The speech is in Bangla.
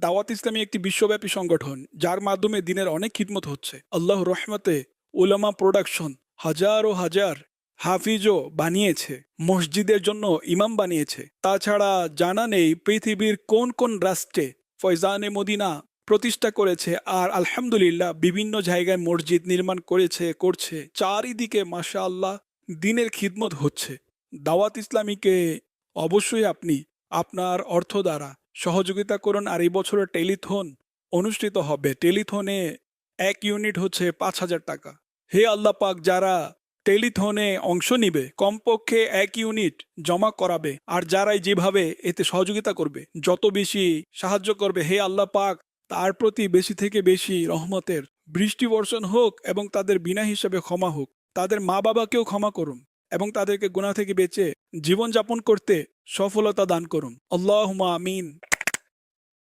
দাওয়াত ইসলামী একটি বিশ্বব্যাপী সংগঠন যার মাধ্যমে দিনের অনেক খিদমত হচ্ছে। আল্লাহ রহমতে উলামা প্রোডাকশন হাজার ও হাজার হাফিজও বানিয়েছে, মসজিদের জন্য ইমাম বানিয়েছে। তাছাড়া জানা নেই পৃথিবীর কোন কোন রাষ্ট্রে ফয়জানে মদিনা প্রতিষ্ঠা করেছে, আর আলহামদুলিল্লাহ বিভিন্ন জায়গায় মসজিদ নির্মাণ করছে। চারিদিকে মাশাআল্লাহ দিনের খিদমত হচ্ছে। দাওয়াত ইসলামীকে অবশ্যই আপনি আপনার অর্থ দ্বারা সহযোগিতা করুন। আর এই বছরের টেলিথন অনুষ্ঠিত হবে। টেলিথনে 1 ইউনিট হচ্ছে 5,000 টাকা। হে আল্লাহ পাক, যারা টেলিথনে অংশ নিবে কমপক্ষে 1 ইউনিট জমা করাবে, আর যারাই যেভাবে এতে সহযোগিতা করবে, যত বেশি সাহায্য করবে, হে আল্লাহ পাক তার প্রতি বেশি থেকে বেশি রহমতের বৃষ্টি বর্ষণ হোক এবং তাদের বিনা হিসাবে ক্ষমা হোক। তাদের মা বাবাকেও ক্ষমা করুন এবং তাদেরকে গুনাহ থেকে বেঁচে জীবনযাপন করতে সফলতা দান করুন। আল্লাহুম্মা আমিন।